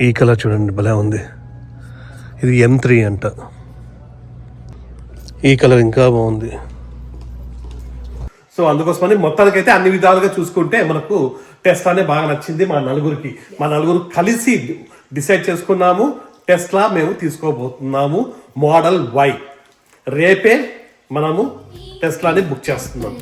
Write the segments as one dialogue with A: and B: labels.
A: ఈ కలర్ చూడండి భలే ఉంది. ఇది M3 అంట. ఈ కలర్ ఇంకా బాగుంది. సో అందుకోసమని మొత్తానికైతే అన్ని విధాలుగా చూసుకుంటే మనకు టెస్లానే బాగా నచ్చింది మా నలుగురు కలిసి డిసైడ్ చేసుకున్నాము. టెస్లా మేము తీసుకోబోతున్నాము మోడల్ Y. రేపే మనము టెస్లాని బుక్ చేస్తున్నాం.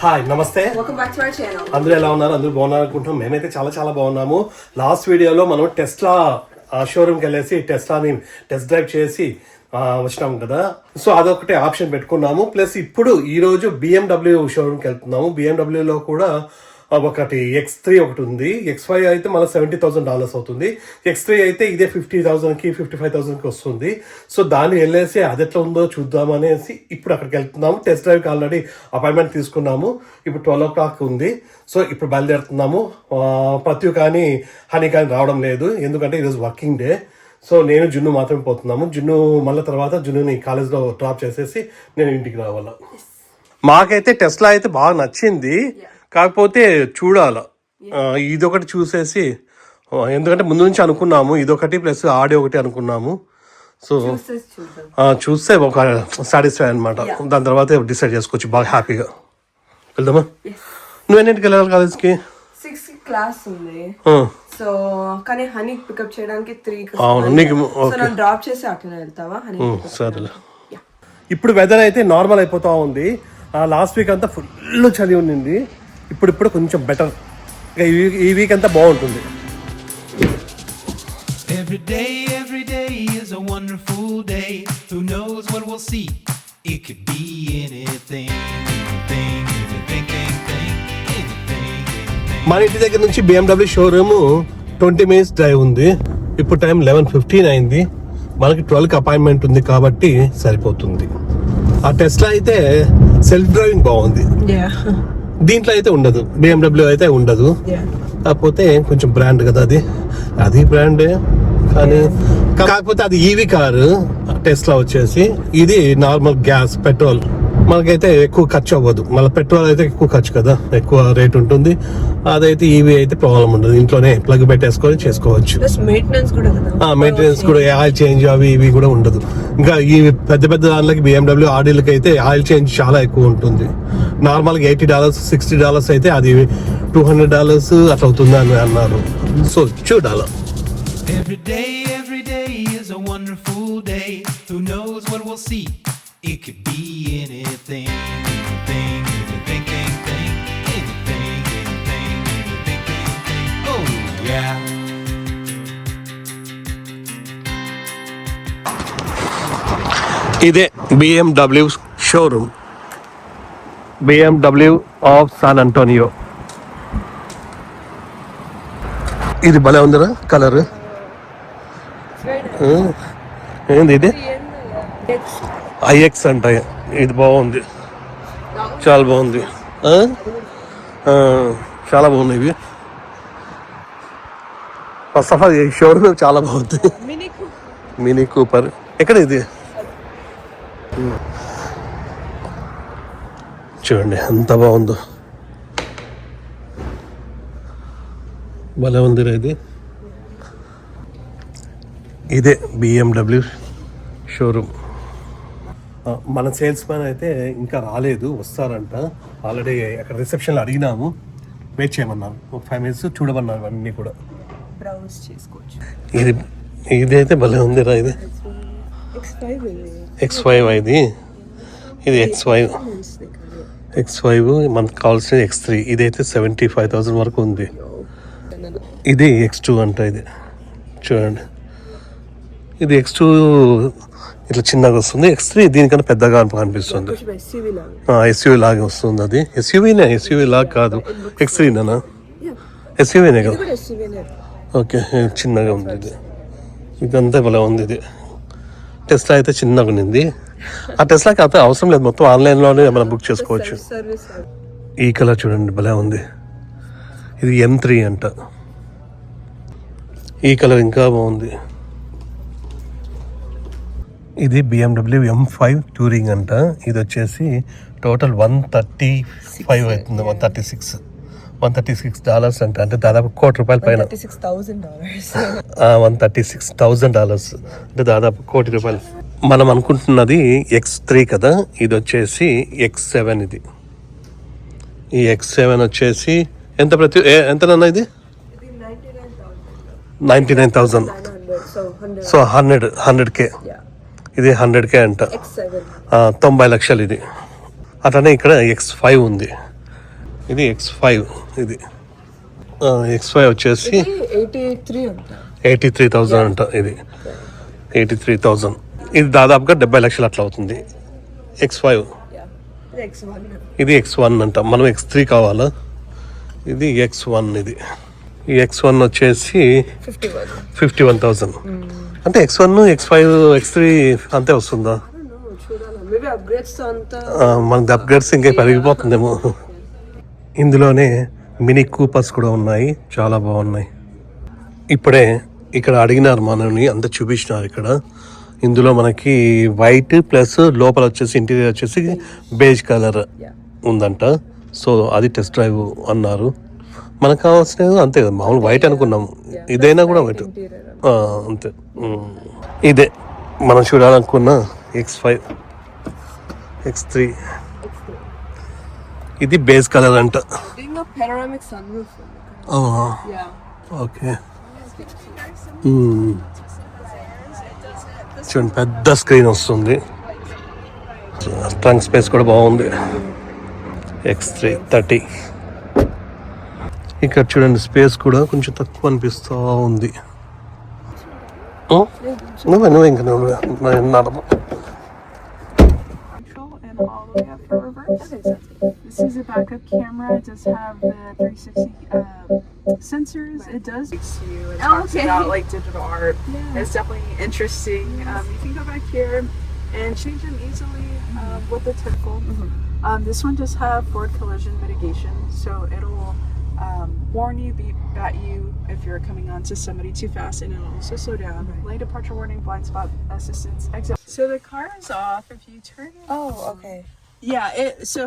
A: హాయ్, నమస్తే. అందరూ ఎలా ఉన్నారు? అందరూ బాగున్నారు అనుకుంటున్నాం. మేమైతే చాలా చాలా బాగున్నాము. లాస్ట్ వీడియోలో మనం టెస్లా షోరూమ్కి వెళ్ళేసి టెస్లాని టెస్ట్ డ్రైవ్ చేసి వచ్చినాం కదా. సో అదొకటి ఆప్షన్ పెట్టుకున్నాము. ప్లస్ ఇప్పుడు ఈరోజు BMW షోరూమ్కి వెళ్తున్నాము. BMWలో కూడా ఒకటి X3 ఒకటి ఉంది. X5 అయితే మన $70,000 అవుతుంది. X3 అయితే ఇదే 50,000కి 55,000కి వస్తుంది. సో దాన్ని వెళ్ళేసి అది ఎట్లా ఉందో చూద్దామనేసి ఇప్పుడు అక్కడికి వెళ్తున్నాము. టెస్ట్ డ్రైవ్కి ఆల్రెడీ అపాయింట్మెంట్ తీసుకున్నాము. ఇప్పుడు 12 o'clock ఉంది. సో ఇప్పుడు బయలుదేరుతున్నాము. ప్రతి కానీ హనీ కానీ రావడం లేదు, ఎందుకంటే ఈరోజు వర్కింగ్ డే. సో నేను జున్ను మాత్రమే పోతున్నాము. జున్ను మళ్ళీ తర్వాత జున్నుని కాలేజ్లో డ్రాప్ చేసేసి నేను ఇంటికి రావాల. మాకైతే టెస్లా అయితే బాగా నచ్చింది. కాకపోతే చూడాల, ఇదొకటి చూసేసి, ఎందుకంటే ముందు నుంచి అనుకున్నాము ఇదొకటి ప్లస్ ఆడియో ఒకటి అనుకున్నాము. సో చూస్తే ఒక సాటిస్ఫై అనమాట. దాని తర్వాత డిసైడ్ చేసుకోవచ్చు బాగా హ్యాపీగా. వెళ్దామా? నువ్వెన్నింటికి వెళ్ళాలి కాలేజ్కి?
B: 6 క్లాస్ ఉంది. సో కానీ హనీ పికప్ చేయడానికి 3.
A: అవును, నీకు
B: డ్రాప్ చేసి అట్లా వెళ్తావా?
A: సరే. ఇప్పుడు వెదర్ అయితే నార్మల్ అయిపోతా ఉంది. లాస్ట్ వీక్ అంతా ఫుల్ చలి ఉండింది. ఇప్పుడు కొంచెం బెటర్. ఈ వీక్ అంతా బాగుంటుంది.
C: Every day is a wonderful day. Who knows what we'll see? It could be anything.
A: మన ఇంటి దగ్గర నుంచి BMW షోరూమ్ 20 minutes డ్రైవ్ ఉంది. ఇప్పుడు టైం 11:15 అయింది. మనకి 12కి అపాయింట్మెంట్ ఉంది కాబట్టి సరిపోతుంది. ఆ టెస్లా అయితే సెల్ఫ్ డ్రైవింగ్ బాగుంది. దీంట్లో అయితే ఉండదు, BMW అయితే ఉండదు. కాకపోతే కొంచెం బ్రాండ్ కదా, అది బ్రాండే. కానీ కాకపోతే అది ఈవీ కారు. టెస్లా వచ్చేసి ఇది నార్మల్ గ్యాస్ పెట్రోల్. మనకైతే ఎక్కువ ఖర్చు అవ్వదు. మళ్ళీ పెట్రోల్ అయితే ఎక్కువ ఖర్చు కదా, ఎక్కువ రేట్ ఉంటుంది. అదైతే ఈవీ అయితే ప్రాబ్లం ఉండదు, ఇంట్లోనే ప్లగ్ పెట్టేసుకొని చేసుకోవచ్చు. మెయింటెనెన్స్ కూడా ఆయిల్ చేంజ్ అవి ఇవి కూడా ఉండదు. ఇంకా ఈ పెద్ద పెద్ద దానిలోకి BMW ఆడీలకి అయితే ఆయిల్ చేంజ్ చాలా ఎక్కువ ఉంటుంది. నార్మల్గా $80 $60 అయితే అది $200 అట్లా అవుతుంది అని అన్నారు. సో చూడాలి.
C: Every day is a wonderful day. Who knows what we'll see? It could be anything. Oh yeah.
A: ఇదే BMW showroom, BMW of San Antonio. ఇది భలే ఉందిరా కలర్. ఏంది ఇది? IX అంట. ఇది బాగుంది, చాలా బాగుంది. చాలా బాగున్నాయి ఇవి. ఫస్ట్ ఆఫ్ ఆల్ ఈ షోరూమ్ చాలా బాగుంది. Mini Cooper. ఎక్కడ ఇది? చూడండి ఎంత బాగుందో, భలే ఉంది. ఇదే BMW షోరూమ్. మన సేల్స్ మ్యాన్ అయితే ఇంకా రాలేదు, వస్తారంట. ఆల్రెడీ అక్కడ రిసెప్షన్లో అడిగినాము, వెయిట్ చేయమన్నారు. ఒక 5 minutes చూడమన్నారు. అన్నీ కూడా
B: బ్రౌజ్ చేసుకోవచ్చు.
A: ఇదైతే భలే ఉందిరా. ఇది X5 ఇది X5 మనకు కావాల్సిన X3. ఇదైతే 75,000 వరకు ఉంది. ఇది X2 అంట. ఇది చూడండి, ఇది X2 ఇట్లా చిన్నగా వస్తుంది. X3 దీనికన్నా పెద్దగా అనిపిస్తుంది. SUV లాగా వస్తుంది. అది SUV లాగా కాదు. X3 SUVనే కదా. ఓకే, చిన్నగా ఉంది. ఇది ఇదంతా భలే ఉంది. ఇది టెస్లా అయితే చిన్నగా ఉంది. ఆ టెస్లాకి అయితే అవసరం లేదు, మొత్తం ఆన్లైన్లోనే మనం బుక్ చేసుకోవచ్చు. ఈ కలర్ చూడండి భలే ఉంది. ఇది M3 అంట. ఈ కలర్ ఇంకా బాగుంది. ఇది BMW M5 టూరింగ్ అంట. ఇది వచ్చేసి టోటల్ $135 అవుతుంది. $136 అంట. అంటే దాదాపు $1,00,00,000 పైన. $136,000 అంటే దాదాపు $1,00,00,000. మనం అనుకుంటున్నది X3 కదా, ఇది వచ్చేసి X7. ఇది ఈ X7 వచ్చేసి ఎంతనన్నా ఇది 99,000. So 100K. ఇది 100K అంట. 90 లక్షలు ఇది. అట్లనే ఇక్కడ X5 ఉంది. ఇది X5. ఇది X5 వచ్చేసి 83,000 అంట. ఇది 83,000. ఇది దాదాపుగా 70 లక్షలు అట్లా అవుతుంది. X5. ఇది X1 అంట. మనం X3 కావాలా. ఇది X1. ఇది ఈ X1 వచ్చేసి 51,000. అంటే X1, X5, X3 అంతే వస్తుందా? మనకి అప్గ్రేడ్స్ ఇంకా పెరిగిపోతుందేమో. ఇందులోనే మినీ కూపర్స్ కూడా ఉన్నాయి, చాలా బాగున్నాయి. ఇప్పుడే ఇక్కడ అడిగినారు మనల్ని, అంతా చూపించినారు ఇక్కడ. ఇందులో మనకి వైట్ ప్లస్ లోపల వచ్చేసి ఇంటీరియర్ వచ్చేసి బేజ్ కలర్ ఉందంట. సో అది టెస్ట్ డ్రైవ్ అన్నారు. మనకు కావాల్సినది అంతే కదా, మామూలు వైట్ అనుకున్నాము. ఇదైనా కూడా వైట్ అంతే. ఇదే మనం చూడాలనుకున్న X5, X3. ఇది బేస్ కలర్ అంట. ఓకే. చూడండి, పెద్ద స్క్రీన్ వస్తుంది. ట్రంక్ స్పేస్ కూడా బాగుంది. X330. ఇక్కడ చూడండి, స్పేస్ కూడా కొంచెం తక్కువ అనిపిస్తూ ఉంది. నువ్వే ఇంకా నడమ.
D: And all the way up for reverse. This is a backup camera. It does have the 360 sensors. It does. It talks about like digital art. It's definitely interesting. You can go back here and change them easily with the typical. This one does have forward collision mitigation, so it'll warn you, beep at you if you're coming on to somebody too fast, and it'll also slow down. Lane departure warning, blind spot assistance, exit. So the car is off. If you turn it.
B: Oh, okay.
D: Yeah. So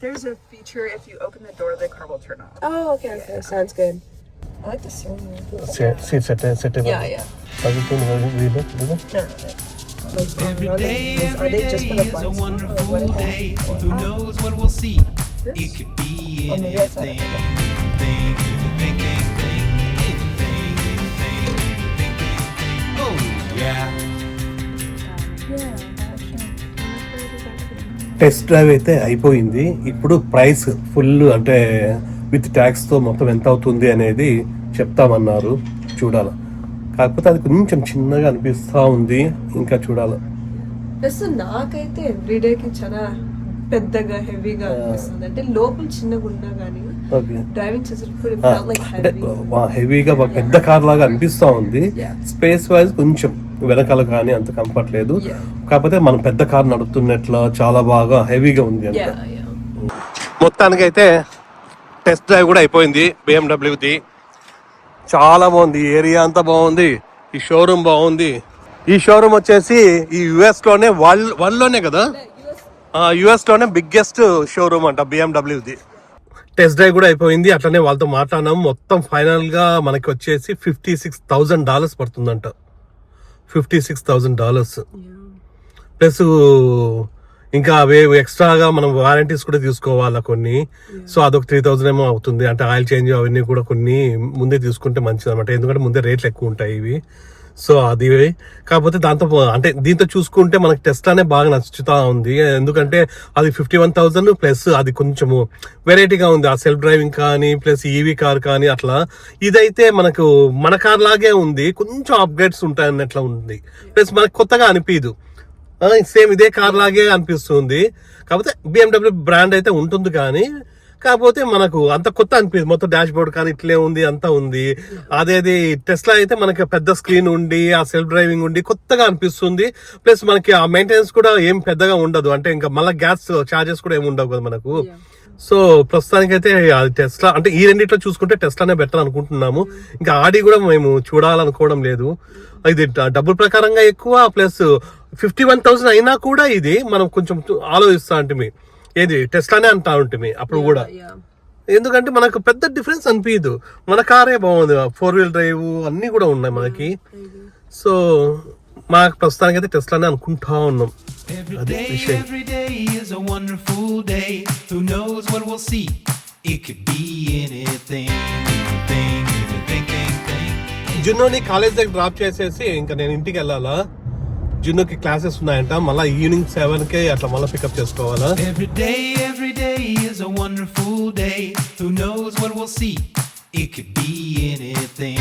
D: there's a feature. If you open the door, the car will turn off.
B: Oh, okay. Sounds good. I like the steering wheel.
A: Seat set.
B: Yeah.
C: Every day is a wonderful day. Who knows what we'll see? It could be anything. Oh, yeah.
A: Test drive అయితే అయిపోయింది. ఇప్పుడు price full అంటే with ట్యాక్స్తో మొత్తం ఎంత అవుతుంది అనేది చెప్తామన్నారు. చూడాలి. కాకపోతే అది కొంచెం చిన్నగా అనిపిస్తూ ఉంది. ఇంకా చూడాలి.
B: ప్లస్ నాకైతే ఎవ్రీడేకి చాలా పెద్దగా హెవీగా అనిపిస్తుంది. అంటే లోపల చిన్నగా ఉన్నా కానీ డ్రైవింగ్ చేసేటప్పుడు
A: హెవీగా పెద్ద కార్ లాగా అనిపిస్తూ ఉంది. స్పేస్ వైజ్ కొంచెం వెనకాల కానీ అంత కంఫర్ట్ లేదు. కాకపోతే మనం పెద్ద కార్ నడుపుతున్నట్ల చాలా బాగా హెవీగా ఉంది. మొత్తానికైతే టెస్ట్ డ్రైవ్ కూడా అయిపోయింది BMWది. చాలా బాగుంది. ఏరియా అంతా బాగుంది. ఈ షోరూమ్ బాగుంది. ఈ షోరూమ్ వచ్చేసి ఈ US లోనే వరల్డ్ లోనే కదా, US లోనే బిగ్గెస్ట్ షోరూమ్ అంట BMWది. టెస్ట్ డ్రైవ్ కూడా అయిపోయింది. అట్లనే వాళ్ళతో మాట్లాడినాము. మొత్తం ఫైనల్ గా మనకి వచ్చేసి $56,000 పడుతుందంట. $56,000 ప్లస్ ఇంకా అవే ఎక్స్ట్రాగా మనం వారంటీస్ కూడా తీసుకోవాలా కొన్ని. సో అదొక 3,000 ఏమో అవుతుంది. అంటే ఆయిల్ చేంజ్ అవన్నీ కూడా కొన్ని ముందే తీసుకుంటే మంచిది అనమాట. ఎందుకంటే ముందే రేట్లు ఎక్కువ ఉంటాయి ఇవి. సో అది కాకపోతే దాంతో అంటే దీంతో చూసుకుంటే మనకి టెస్లానే బాగా నచ్చుతా ఉంది. ఎందుకంటే అది 51,000 ప్లస్ అది కొంచెము వెరైటీగా ఉంది. ఆ సెల్ఫ్ డ్రైవింగ్ కానీ ప్లస్ ఈవీ కార్ కానీ అట్లా. ఇదైతే మనకు మన కార్ లాగే ఉంది, కొంచెం అప్గ్రేడ్స్ ఉంటాయన్నట్లా ఉంది. ప్లస్ మనకు కొత్తగా అనిపించదు, సేమ్ ఇదే కార్ లాగే అనిపిస్తుంది. కాకపోతే BMW బ్రాండ్ అయితే ఉంటుంది కానీ కాకపోతే మనకు అంత కొత్త అనిపిస్తుంది. మొత్తం డాష్ బోర్డ్ కానీ ఇట్లే ఉంది, అంతా ఉంది. అదేది టెస్లా అయితే మనకి పెద్ద స్క్రీన్ ఉండి ఆ సెల్ఫ్ డ్రైవింగ్ ఉండి కొత్తగా అనిపిస్తుంది. ప్లస్ మనకి ఆ మెయింటెనెన్స్ కూడా ఏం పెద్దగా ఉండదు. అంటే ఇంకా మళ్ళీ గ్యాస్ చార్జెస్ కూడా ఏమి ఉండవు కదా మనకు. సో ప్రస్తుతానికైతే అది టెస్లా అంటే ఈ రెండిట్లో చూసుకుంటే టెస్లానే బెటర్ అనుకుంటున్నాము. ఇంకా ఆడి కూడా మేము చూడాలనుకోవడం లేదు. ఇది డబ్బుల ప్రకారంగా ఎక్కువ, ప్లస్ 51,000 అయినా కూడా ఇది మనం కొంచెం ఆలోచిస్తా ఉంటుంది ఏది టెస్లానే అంటా ఉంటుంది అప్పుడు కూడా. ఎందుకంటే మనకు పెద్ద డిఫరెన్స్ అనిపించదు. మన కారే బాగుంది, 4-wheel డ్రైవ్ అన్ని కూడా ఉన్నాయి మనకి. సో మాకు ప్రస్తుతానికి అయితే టెస్లానే అనుకుంటా ఉన్నాం.
C: Every day is a wonderful day. Who knows what we'll see? It could be anything.
A: జున్నోని కాలేజ్ దగ్గర డ్రాప్ చేసేసి ఇంకా నేను ఇంటికి వెళ్ళాలా. జున్నోకి క్లాసెస్ ఉన్నాయంట, మళ్ళీ ఈవినింగ్ 7కి అట్లా మళ్ళీ పికప్ చేసుకోవాలా.
C: Every day is a wonderful day. Who knows what we'll see? It could be anything.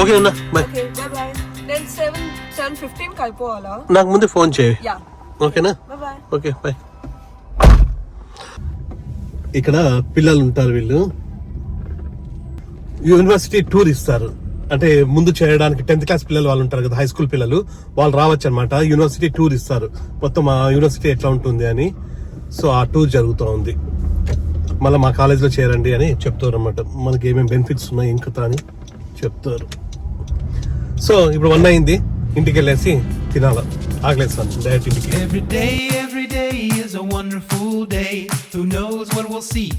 A: Okay అన్న బాయ్.
B: నేను 7:15 కి అయిపోవాలా?
A: నాకు ముందు ఫోన్ చేయి.
B: యా
A: ఓకేనా?
B: బాయ్.
A: Okay bye. ఇక్కడ పిల్లలు ఉంటారు, వీళ్ళు యూనివర్సిటీ టూర్ ఇస్తారు. అంటే ముందు చేయడానికి 10th క్లాస్ పిల్లలు వాళ్ళు ఉంటారు కదా, హై స్కూల్ పిల్లలు, వాళ్ళు రావచ్చు అనమాట. యూనివర్సిటీ టూర్ ఇస్తారు, మొత్తం ఆ యూనివర్సిటీ ఎట్లా ఉంటుంది అని. సో ఆ టూర్ జరుగుతూ ఉంది. మళ్ళీ మా కాలేజ్లో చేరండి అని చెప్తారు అనమాట. మనకి ఏమేమి బెనిఫిట్స్ ఉన్నాయి ఇంకా అని చెప్తారు. సో ఇప్పుడు 1 అయింది, ఇంటికి వెళ్ళేసి తినాలా, ఆగలేస్తాను డైరెక్ట్ ఇంటికి.
C: Every day is a wonderful day. Who knows what we'll see?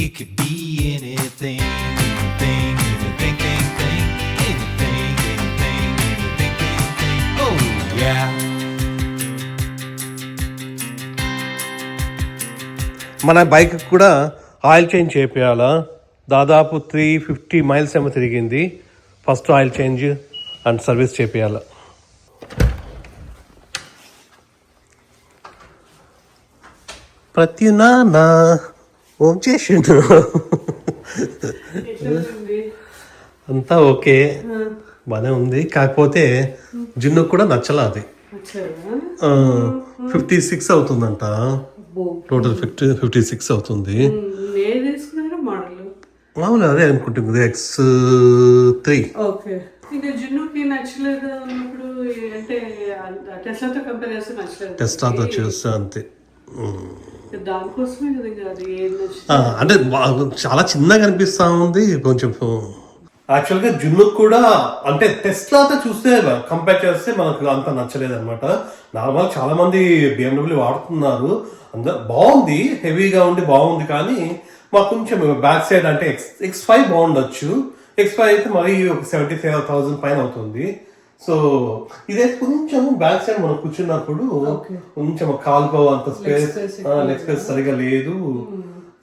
C: It could be anything. Oh yeah.
A: మన బైక్ కూడా ఆయిల్ చేంజ్ చేయాలా. దాదాపు 350 మైల్స్ ఏమో తిరిగింది. First oil change and service చేయాలా. ప్రత్యునా ఓం చేసిండు అంతా ఓకే బానే ఉంది. కాకపోతే జిన్ను కూడా నచ్చలా అది. 56 అవుతుందంట టోటల్. 56 అవుతుంది. మామూలు అదే అనుకుంటుంది X3.
E: ఓకే. ఇంకా జున్నుకి నచ్చలేదు అన్నప్పుడు అంటే టెస్లాతో కంపేర్ చేస్తే నచ్చలేదు.
A: టెస్లాతో చూస్తే అంతే.
E: దానికోసమే కదా ఇంకా అది ఏది నచ్చింది
A: అంటే చాలా చిన్నగా అనిపిస్తా ఉంది కొంచెం. యాక్చువల్గా జున్ను కూడా అంటే టెస్లాతో చూస్తే కంపేర్ చేస్తే మనకు అంత నచ్చలేదు అనమాట. నార్మల్ చాలా మంది BMW వాడుతున్నారు, అందరు బాగుంది, హెవీగా ఉండి బాగుంది. కానీ మాకు కొంచెం బ్యాక్ సైడ్ అంటే X5 బాగుండొచ్చు. X5 అయితే మరీ ఒక 75,000 పైన అవుతుంది. సో ఇదైతే కొంచెం బ్యాక్ సైడ్ మనం కూర్చున్నప్పుడు కొంచెం కాలుకో అంత స్పేస్, లెగ్ స్పేస్ సరిగా లేదు.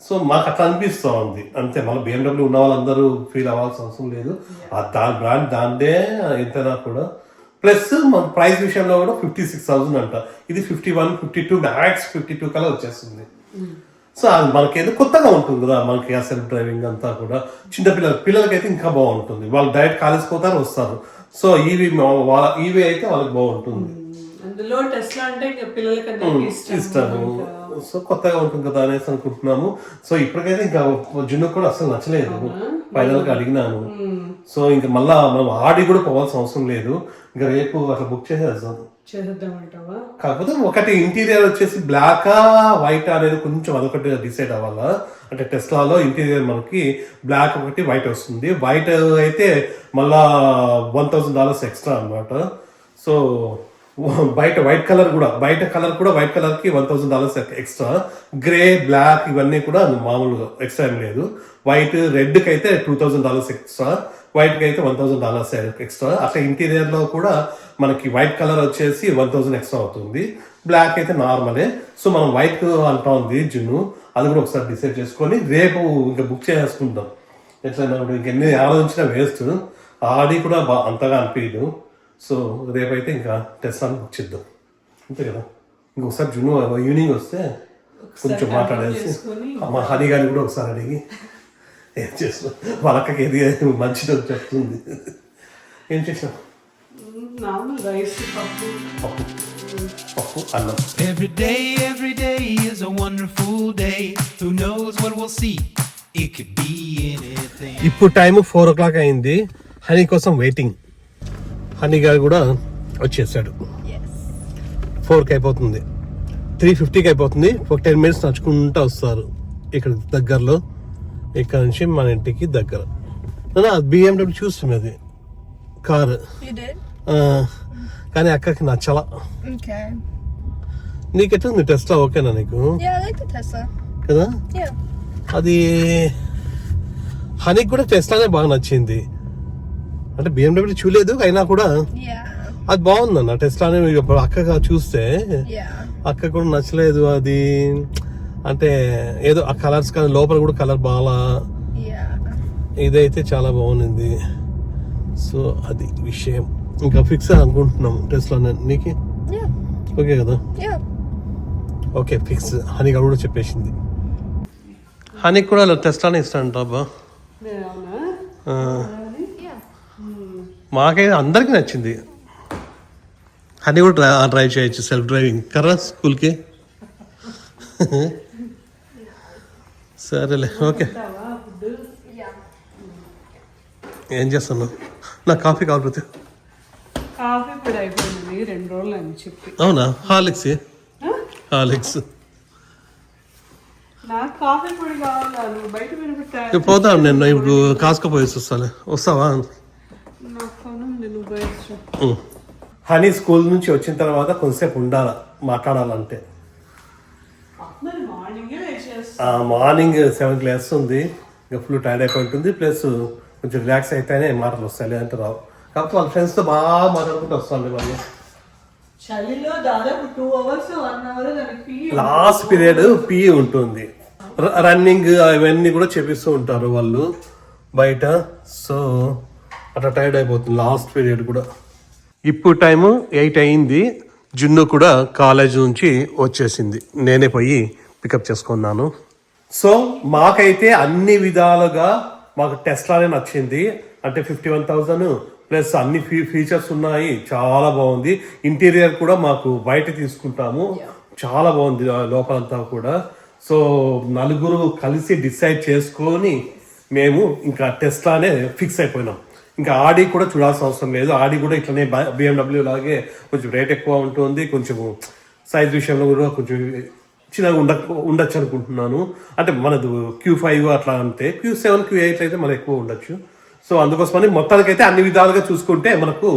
A: సో మాకు అట్లా అనిపిస్తూ ఉంది అంతే. మళ్ళీ BMW ఉన్న వాళ్ళందరూ ఫీల్ అవ్వాల్సిన అవసరం లేదు. దాని బ్రాండ్ దాందే ఎంతైనా కూడా. ప్లస్ మన ప్రైస్ విషయంలో కూడా 56,000 అంట. ఇది 51, 52 మ్యాక్స్ 52 కల్లా వచ్చేస్తుంది. సో అది మనకేదో కొత్తగా ఉంటుంది కదా మనకి ఆ సెల్ఫ్ డ్రైవింగ్ అంతా కూడా. చిన్న పిల్లలకైతే ఇంకా బాగుంటుంది. వాళ్ళు డైరెక్ట్ కాలేజ్ పోతారు వస్తారు. సో ఈవీ అయితే వాళ్ళకి బాగుంటుంది.
E: అందులో టెస్లా అంటే ఇంకా పిల్లలకన్నా
A: ఇస్తాము. సో కొత్తగా ఉంటుంది కదా అనేసి అనుకుంటున్నాము. సో ఇప్పటికైతే ఇంకా జున్ను కూడా అసలు నచ్చలేదు. ఫైనల్ గా అడిగినాను. సో ఇంకా మళ్ళా మనం ఆడి కూడా పోవాల్సిన అవసరం లేదు. ఇంకా రేపు అట్లా బుక్ చేసేద్దాం. కాకపోతే ఒకటి ఇంటీరియర్ వచ్చేసి బ్లాక్ వైట్ అనేది కొంచెం అదొకటి డిసైడ్ అవ్వాలా. అంటే టెస్లాలో ఇంటీరియర్ మనకి బ్లాక్ ఒకటి వైట్ వస్తుంది. వైట్ అయితే మళ్ళా $1,000 ఎక్స్ట్రా అనమాట. సో బయట వైట్ కలర్ కూడా వైట్ కలర్ కి $1,000 ఎక్స్ట్రా. గ్రే బ్లాక్ ఇవన్నీ కూడా మామూలుగా ఎక్స్ట్రా ఏం లేదు. వైట్ రెడ్ కి అయితే $2,000 ఎక్స్ట్రా, వైట్ కి అయితే $1,000 ఎక్స్ట్రా. అట్లా ఇంటీరియర్ లో కూడా మనకి వైట్ కలర్ వచ్చేసి 1,000 ఎక్స్ట్రా అవుతుంది. బ్లాక్ అయితే నార్మలే. సో మనం వైట్ అంటా ఉంది జున్ను, అది కూడా ఒకసారి డిసైడ్ చేసుకొని రేపు ఇంకా బుక్ చేసుకుంటాం. ఎట్లయినా ఇంకెన్ని ఆలోచించినా వేస్ట్. ఆడి కూడా అంతగా అనిపించదు. సో రేపైతే ఇంకా టెస్లాని బుక్ చేద్దాం అంతే కదా. ఇంకొకసారి జున్ను ఈవినింగ్ వస్తే కొంచెం మాట్లాడేసి మా హనీ గారిని కూడా ఒకసారి అడిగి ఏం చేస్తాం, వాళ్ళకి ఏది మంచిదో చెప్తుంది. ఏం చేసాం? పప్పు అన్నం.
C: Every day is a wonderful day. Who knows what we'll see? It could be anything.
A: ఇప్పుడు టైం 4 o'clock అయింది. హనీ కోసం వెయిటింగ్. హనీ గారు కూడా వచ్చేసాడు. 4కి అయిపోతుంది, 3:50కి అయిపోతుంది. ఒక 10 minutes నడుచుకుంటూ వస్తారు ఇక్కడ దగ్గరలో. ఇక్కడ నుంచి మన ఇంటికి దగ్గర. BMW చూస్తాం అది కారు, కానీ అక్కకి నచ్చలా. నీకెట్లుంది టెస్లా? ఓకేనా నీకు? కదా. అది హనీకి కూడా టెస్లానే బాగా నచ్చింది. అంటే BMW చూడలేదు అయినా కూడా అది బాగుందన్న టెస్లానే. ఇప్పుడు అక్కగా చూస్తే అక్క కూడా నచ్చలేదు అది. అంటే ఏదో ఆ కలర్స్ కానీ లోపల కూడా కలర్ బాగా, ఇదైతే చాలా బాగుంది. సో అది విషయం. ఇంకా ఫిక్స్ అనుకుంటున్నాం టెస్లా. నీకు ఓకే కదా? Okay fix. హనీగా కూడా చెప్పేసింది. హనీకి కూడా టెస్లానే ఇస్తానంట అబ్బా. మాకైతే అందరికి నచ్చింది. హనీ కూడా డ్రైవ్ చేయొచ్చు, సెల్ఫ్ డ్రైవింగ్ కర్రా స్కూల్కి. సరేలే ఓకే. ఏం చేస్తున్నావు? నాకు కాఫీ కావాలి.
E: కాఫీ పొడి అయిపోయింది 2 రోజులు అని చెప్పి.
A: అవునా? హార్లిక్స్. హార్లిక్స్
E: నాకు కాఫీ పొడి కావాలా? నువ్వు బయట వినిపెట్టా.
A: పోతాను నేను ఇప్పుడు, కాసుకపోయి వస్తాలే. వస్తావా?
E: నాకు పని ఉంది, నువ్వు బయట.
A: హనీ స్కూల్ నుంచి వచ్చిన తర్వాత కొంతసేపు ఉండాలి మాట్లాడాలంటే. మార్నింగ్ 7కి లేస్తుంది, ఇంకా ఫుల్ టైర్డ్ అయిపోయి ఉంటుంది. ప్లస్ కొంచెం రిలాక్స్ అయితేనే మాటలు వస్తాయి, లేదంటే రావు. కాకపోతే వాళ్ళ ఫ్రెండ్స్తో బాగా మాట్లాడుకుంటూ వస్తుంది వాళ్ళు.
E: చలిలో దాదాపు 2 hours 1 hour దానికి
A: లాస్ట్ పీరియడ్ పిఈ ఉంటుంది, రన్నింగ్ అవన్నీ కూడా చేపిస్తూ ఉంటారు వాళ్ళు బయట. సో అట్లా టైర్డ్ అయిపోతుంది లాస్ట్ పీరియడ్ కూడా. ఇప్పుడు టైము 8 అయింది. జున్ను కూడా కాలేజ్ నుంచి వచ్చేసింది, నేనే పోయి పికప్ చేసుకున్నాను. సో మాకైతే అన్ని విధాలుగా మాకు టెస్లానే నచ్చింది. అంటే 51,000 ప్లస్ అన్ని ఫీచర్స్ ఉన్నాయి, చాలా బాగుంది. ఇంటీరియర్ కూడా మాకు బయట తీసుకుంటాము, చాలా బాగుంది లోపలంతా కూడా. సో నలుగురు కలిసి డిసైడ్ చేసుకొని మేము ఇంకా టెస్లానే ఫిక్స్ అయిపోయినాం. ఇంకా ఆడి కూడా చూడాల్సిన అవసరం లేదు. ఆడి కూడా ఇట్లనే BMW లాగే కొంచెం రేట్ ఎక్కువ ఉంటుంది, కొంచెం సైజ్ విషయంలో కూడా కొంచెం చిన్నగా ఉండొచ్చు అనుకుంటున్నాను. అంటే మనది Q5 అట్లా అంటే Q7 Q8 అయితే మనకు ఎక్కువ ఉండొచ్చు. సో అందుకోసమని మొత్తానికైతే అన్ని విధాలుగా చూసుకుంటే మనకు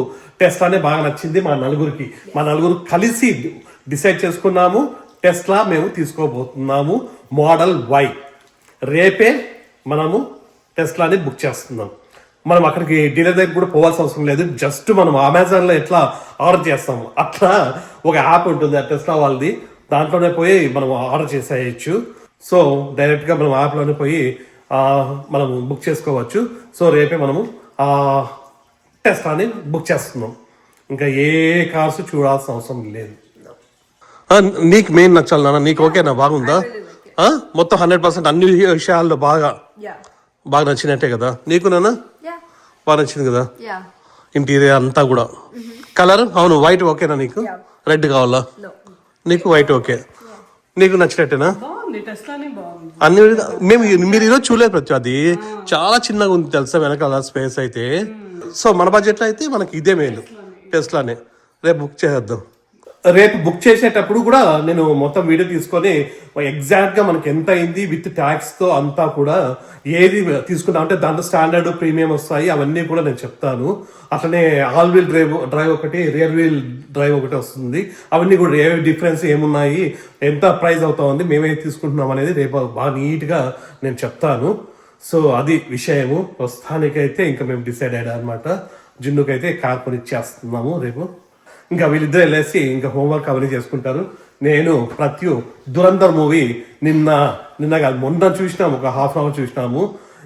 A: టెస్లానే బాగా నచ్చింది మా నలుగురికి. మా నలుగురు కలిసి డిసైడ్ చేసుకున్నాము టెస్లా మేము తీసుకోబోతున్నాము మోడల్ Y. రేపే మనము టెస్లాని బుక్ చేస్తున్నాం. మనం అక్కడికి డీలర్ దగ్గర కూడా పోవాల్సిన అవసరం లేదు. జస్ట్ మనం అమెజాన్లో ఎట్లా ఆర్డర్ చేస్తాము అట్లా ఒక యాప్ ఉంటుంది ఆ టెస్లా వాళ్ళది, దాంట్లోనే పోయి మనం ఆర్డర్ చేసేయచ్చు. సో డైరెక్ట్గా మనం యాప్లోనే పోయి మనం బుక్ చేసుకోవచ్చు. సో రేపే మనము టెస్లాని బుక్ చేస్తున్నాం. ఇంకా ఏ కార్స్ చూడాల్సిన అవసరం లేదు. నీకు మెయిన్ నచ్చాలి నాన్న, నీకు ఓకేనా? బాగుందా? మొత్తం 100% అన్ని విషయాల్లో బాగా నచ్చినట్టే కదా నీకు? నాన్న బాగా నచ్చింది కదా ఇంటీరియర్ అంతా కూడా. కలర్ అవును, వైట్ ఓకేనా నీకు? రెడ్ కావాలా నీకు? వైట్ ఓకే, నీకు నచ్చినట్టేనా? అన్ని మీరు ఈరోజు చూడలేదు ప్రతి, అది చాలా చిన్నగా ఉంది తెలుసా వెనకాల స్పేస్ అయితే. సో మన బడ్జెట్లో అయితే మనకి ఇదే మేలు, టెస్లానే. రేపు బుక్ చేసేద్దాం. రేపు బుక్ చేసేటప్పుడు కూడా నేను మొత్తం వీడియో తీసుకొని ఎగ్జాక్ట్గా మనకి ఎంత అయింది విత్ ట్యాక్స్తో అంతా కూడా ఏది తీసుకుంటాం అంటే దాంట్లో స్టాండర్డ్ ప్రీమియం వస్తాయి అవన్నీ కూడా నేను చెప్తాను. అట్లనే ఆల్ వీల్ డ్రైవ్ ఒకటి, రియర్ వీల్ డ్రైవ్ ఒకటి వస్తుంది. అవన్నీ కూడా ఏ డిఫరెన్స్ ఏమున్నాయి, ఎంత ప్రైస్ అవుతా ఉంది, మేమే తీసుకుంటున్నాం అనేది రేపు బాగా నీట్గా నేను చెప్తాను. సో అది విషయము. ప్రస్తుతానికైతే ఇంకా మేము డిసైడ్ అయ్యాం అనమాట. జున్నుకైతే కార్ కొనిచ్చేస్తున్నాము రేపు. ఇంకా వీళ్ళిద్దరు వెళ్ళేసి ఇంకా హోంవర్క్ అవన్నీ చేసుకుంటారు. నేను దురంధర్ మూవీ నిన్న కాదు మొన్న చూసినాము, ఒక 1/2 hour చూసినాము.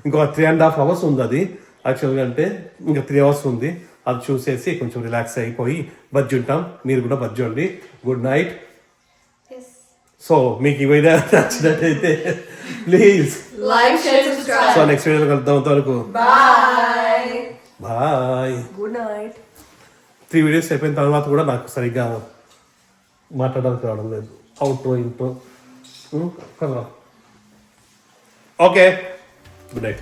A: ఇంకొక 3.5 hours ఉంది అది యాక్చువల్గా, అంటే ఇంకా 3 hours ఉంది. అది చూసేసి కొంచెం రిలాక్స్ అయిపోయి బజ్జి ఉంటాం. మీరు కూడా బజ్జండి. Good night. సో మీకు ఈ వీడియో నచ్చినట్టయితే please
B: like, share, subscribe.
A: So next వీడియోలో కలుద్దాం. అంతవరకు బాయ్.
B: Good night.
A: 3 videos అయిపోయిన తర్వాత కూడా నాకు సరిగ్గా మాట్లాడడానికి రావడం లేదు. అవుట్రో ఇంట్రో కదా. Okay, good night.